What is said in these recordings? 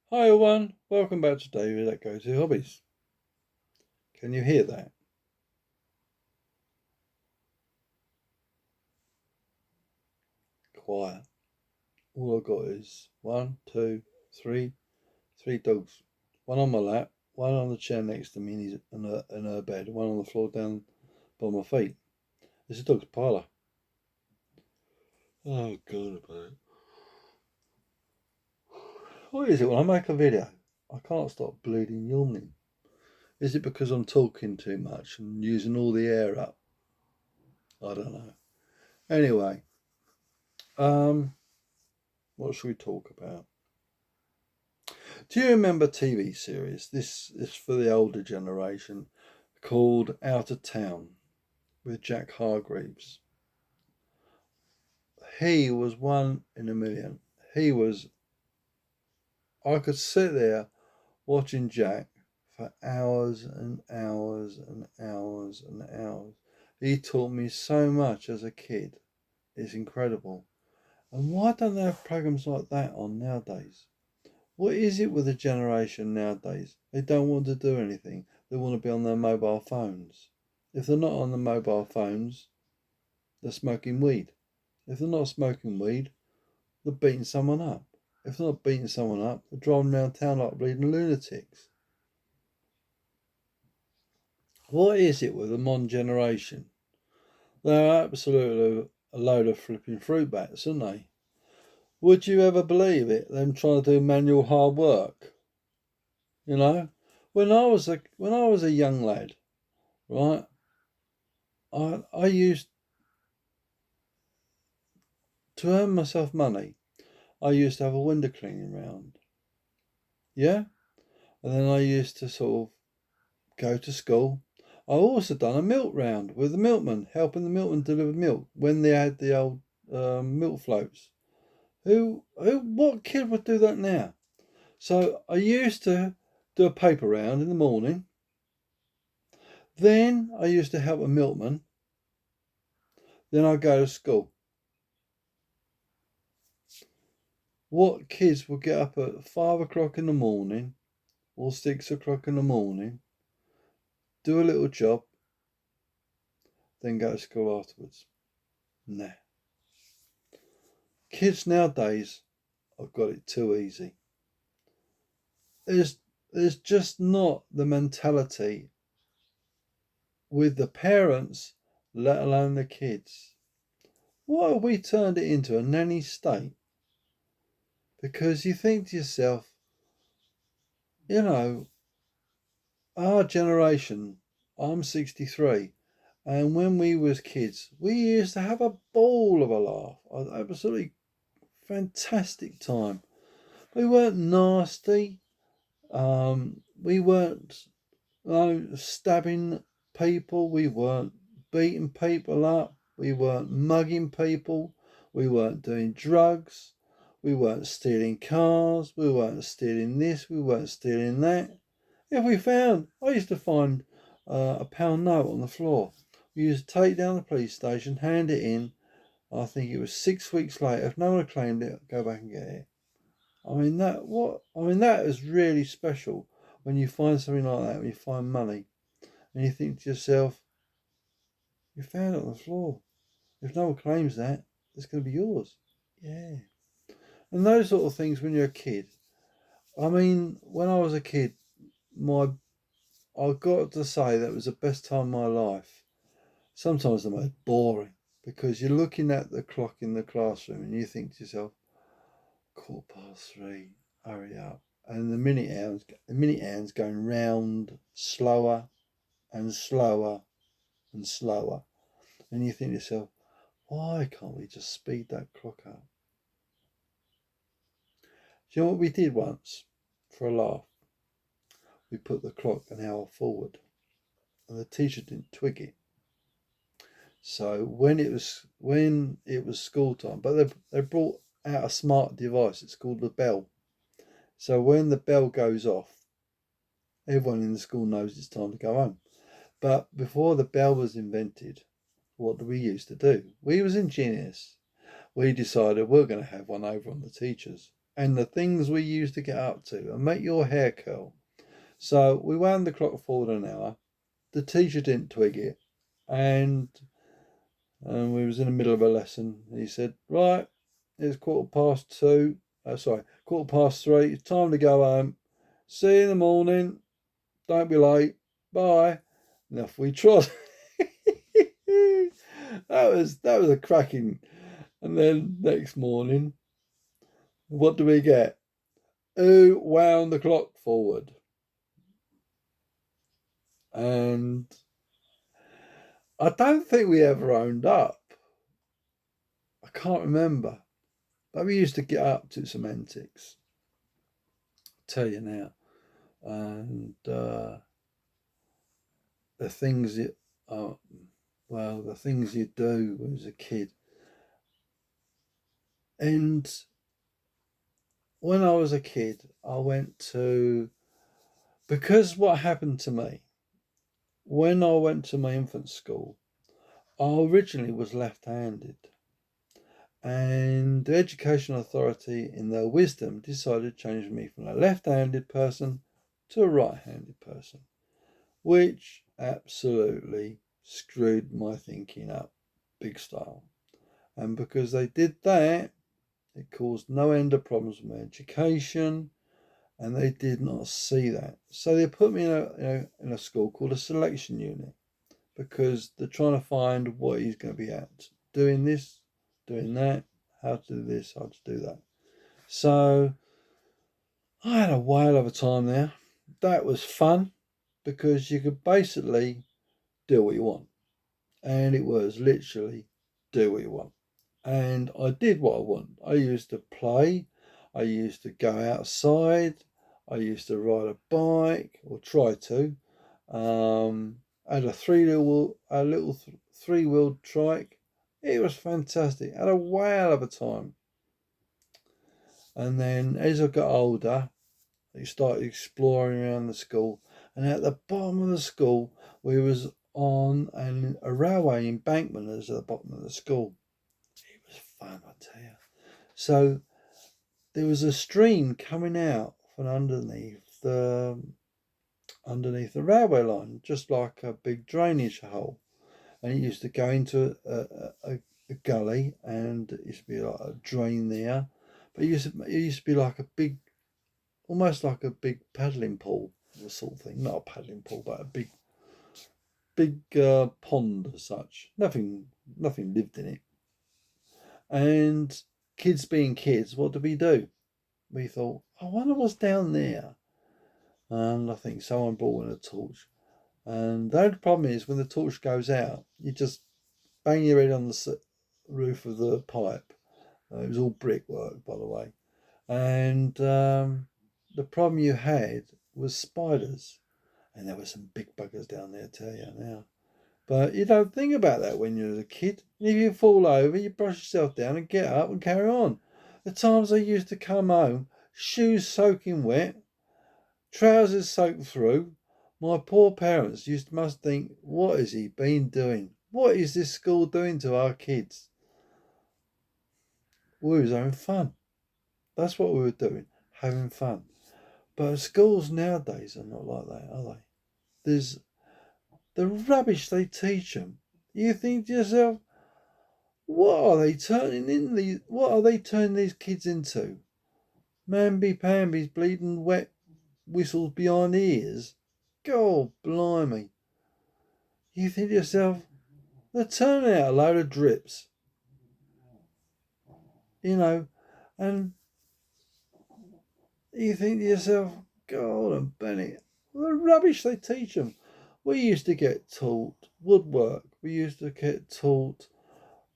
Hi everyone, welcome back to David at Go To Hobbies. Can you hear that? Quiet. All I've got is one, two, three dogs. One on my lap, one on the chair next to me in her bed, one on the floor down by my feet. It's a dog's parlour. Oh God, about it. What is it when I make a video? I can't stop bleeding yawning. Is it because I'm talking too much and using all the air up? I don't know. Anyway, um, what should we talk about? Do you remember a TV series? This is for the older generation, called Out of Town with Jack Hargreaves. He was one in a million. He was, I could sit there watching Jack for hours and hours and hours and hours. He taught me so much as a kid. It's incredible. And why don't they have programs like that on nowadays? What is it with the generation nowadays? They don't want to do anything. They want to be on their mobile phones. If they're not on the mobile phones, they're smoking weed. If they're not smoking weed, they're beating someone up. If they're not beating someone up, they're driving around town like bleeding lunatics. What is it with the modern generation? They're absolutely a load of flipping fruit bats, aren't they? Would you ever believe it? Them trying to do manual hard work. You know, when I was a young lad, right? I used to earn myself money. I used to have a window cleaning round, yeah, and then I used to sort of go to school. I also done a milk round with the milkman, helping the milkman deliver milk when they had the old milk floats. What kid would do that now? So I used to do a paper round in the morning. Then I used to help a milkman. Then I'd go to school. What kids would get up at 5 o'clock in the morning or 6 o'clock in the morning, do a little job, then go to school afterwards? Nah. Kids nowadays have got it too easy. There's there's just not the mentality with the parents, let alone the kids. Why have we turned it into a nanny state? Because you think to yourself, you know, our generation, I'm 63, and when we was kids, we used to have a ball of a laugh. Absolutely fantastic time. We weren't nasty. We weren't stabbing people. We weren't beating people up. We weren't mugging people. We weren't doing drugs. We weren't stealing cars. We weren't stealing this. We weren't stealing that. If we found, I used to find a pound note on the floor. We used to take it down to the police station, hand it in. I think it was 6 weeks later. If no one had claimed it, go back and get it. That is really special when you find something like that, when you find money and you think to yourself, you found it on the floor. If no one claims that, it's going to be yours. Yeah. And those sort of things when you're a kid. When I was a kid, my I've got to say that was the best time of my life. Sometimes the most boring because you're looking at the clock in the classroom and you think to yourself, 3:15, hurry up. And the minute hands going round slower and slower and slower. And you think to yourself, why can't we just speed that clock up? Do you know what we did once for a laugh? We put the clock an hour forward and the teacher didn't twig it. So when it was school time, but they brought out a smart device. It's called the bell. So when the bell goes off, everyone in the school knows it's time to go home. But before the bell was invented, what did we used to do? We was ingenious. We decided we're going to have one over on the teachers, and the things we used to get up to and make your hair curl. So we wound the clock forward an hour. The teacher didn't twig it, and we was in the middle of a lesson. He said, "Right, it's 2:15. Sorry, 3:15. It's time to go home. See you in the morning. Don't be late. Bye." And off we trod. that was a cracking. And then next morning, what do we get? Who wound the clock forward? And I don't think we ever owned up. I can't remember. But we used to get up to some antics. I'll tell you now. And the things you, the things you do as a kid. And when I was a kid, I went to, because what happened to me, when I went to my infant school, I originally was left-handed. And the education authority, in their wisdom, decided to change me from a left-handed person to a right-handed person, which absolutely screwed my thinking up big style. And because they did that, it caused no end of problems with my education, and they did not see that. So they put me in a school called a selection unit, because they're trying to find what he's going to be at. Doing this, doing that, how to do this, how to do that. So I had a whale of a time there. That was fun, because you could basically do what you want. And it was literally do what you want. And I did what I want. I used to play. I used to go outside. I used to ride a bike, or try to. I had a little three-wheeled trike. It was fantastic. I had a whale of a time. And then as I got older, I started exploring around the school. And at the bottom of the school, we was on a railway embankment at the bottom of the school. It was fun, I tell you. So there was a stream coming out from underneath the railway line, just like a big drainage hole. And it used to go into a gully, and it used to be like a drain there. But it used to be like a big, almost like a big paddling pool, sort of thing. Not a paddling pool, but a big pond as such. Nothing lived in it. And kids being kids, what did we do? We thought, I wonder what's down there. And I think someone brought in a torch. And the only problem is, when the torch goes out, you just bang your head on the roof of the pipe. It was all brickwork, by the way. And the problem you had was spiders. And there were some big buggers down there, I tell you now. But you don't think about that when you're a kid. If you fall over, you brush yourself down and get up and carry on. The times I used to come home, shoes soaking wet, trousers soaked through, my poor parents must think, what has he been doing? What is this school doing to our kids? We was having fun. That's what we were doing, having fun. But schools nowadays are not like that, are they? There's the rubbish they teach them. You think to yourself, what are they turning these kids into? Mamby-pambies, bleeding wet whistles behind the ears? God blimey. You think to yourself, they're turning out a load of drips. And you think to yourself, God and Bennett, the rubbish they teach them. We used to get taught woodwork. We used to get taught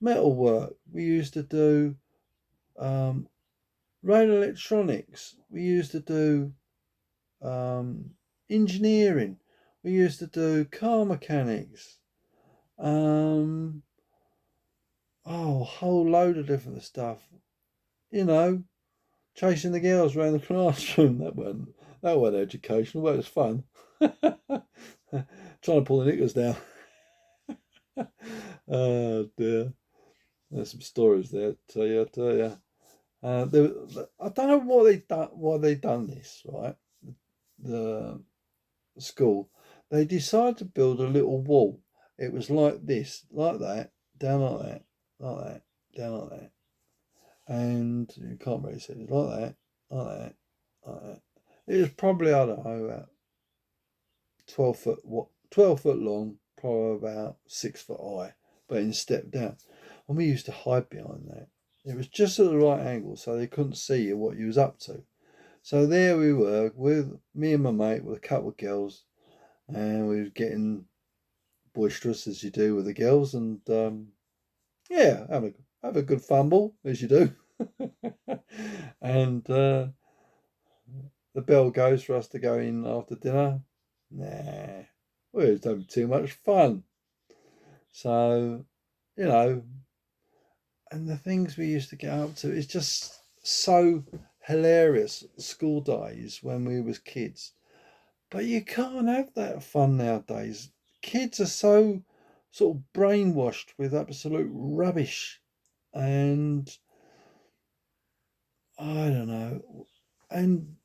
metalwork. We used to do radio electronics. We used to do engineering. We used to do car mechanics. A whole load of different stuff. Chasing the girls around the classroom. That weren't educational, but it was fun. Trying to pull the knickers down. Oh dear. There's some stories there, I tell you. I don't know why they done this, right? The school, they decided to build a little wall. It was like this, like that, down like that, like that, down like that, and you can't really see it like that, like that, like that. It was probably, I don't know, about 12 foot, 12 foot long, probably about 6 foot high, but in step down. And we used to hide behind that. It was just at the right angle, so they couldn't see you what you was up to. So there we were with me and my mate with a couple of girls, and we were getting boisterous as you do with the girls, and yeah, have a good fumble as you do. And the bell goes for us to go in after dinner. Nah, we were having too much fun. So, you know, and the things we used to get up to is just so hilarious. School days when we was kids, but you can't have that fun nowadays. Kids are so sort of brainwashed with absolute rubbish, and I don't know, and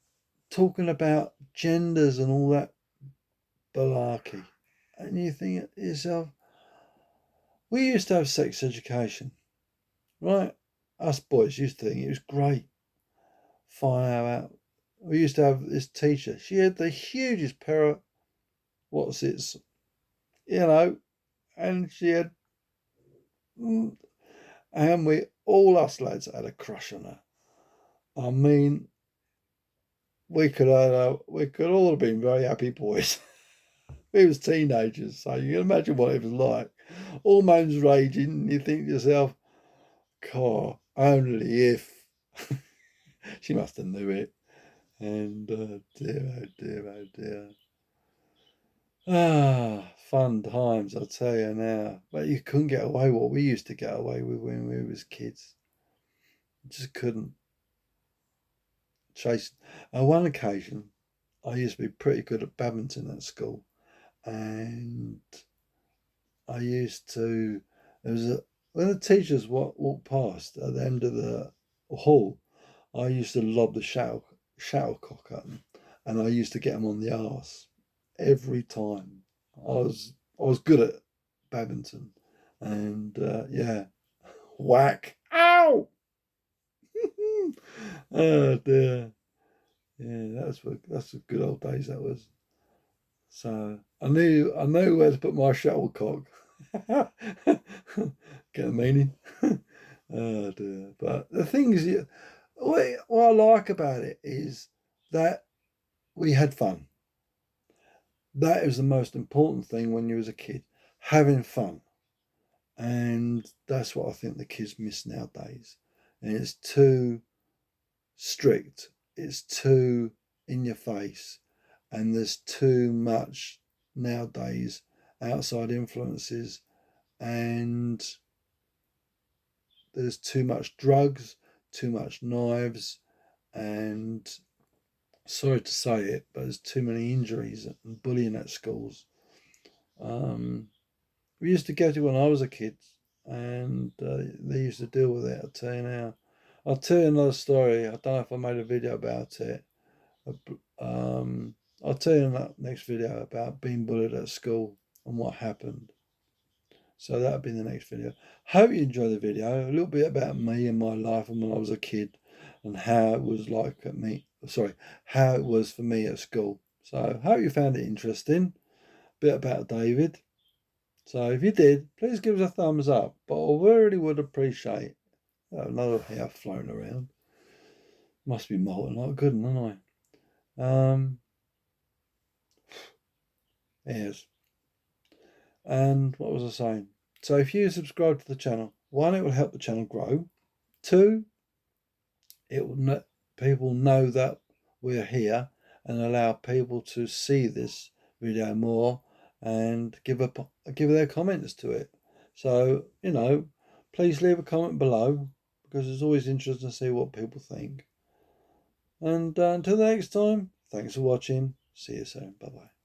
talking about genders and all that malarkey. And you think to yourself, we used to have sex education, right? Us boys used to think it was great. Find out. We used to have this teacher. She had the hugest pair of what's it, you know, and she had, and we all us lads had a crush on her. I mean, we could all have been very happy boys. We was teenagers, so you can imagine what it was like. Hormones raging, and you think to yourself, "God, only if." She must have knew it. And dear, oh dear, oh dear. Ah, fun times, I tell you now. But you couldn't get away what we used to get away with when we was kids. You just couldn't chase. On one occasion, I used to be pretty good at badminton at school, and I used to. There was when the teachers walked past at the end of the hall. I used to lob the shuttlecock at them, and I used to get them on the arse every time. I was good at badminton, and yeah, whack, ow, oh dear, yeah, that's the good old days. That was. So I knew where to put my shuttlecock. Get the meaning? Oh dear. But the thing is, what I like about it is that we had fun. That is the most important thing when you was a kid, having fun. And that's what I think the kids miss nowadays. And it's too strict. It's too in your face. And there's too much nowadays outside influences, and there's too much drugs, too much knives, and sorry to say it, but there's too many injuries and bullying at schools. Um, we used to go to when I was a kid, and they used to deal with it. I'll tell you now. I'll tell you another story. I don't know if I made a video about it. Um, I'll tell you in that next video about being bullied at school and what happened. So that'll be in the next video. Hope you enjoy the video. A little bit about me and my life and when I was a kid, and how it was like at me. Sorry, how it was for me at school. So hope you found it interesting. Bit about David. So if you did, please give us a thumbs up. But I really would appreciate another hair floating around. Must be molten like good, aren't I? Yes. And what was I saying? So if you subscribe to the channel, one, it will help the channel grow. Two, it will let people know that we're here and allow people to see this video more and give their comments to it. So, please leave a comment below, because it's always interesting to see what people think. And until the next time, thanks for watching. See you soon. Bye bye.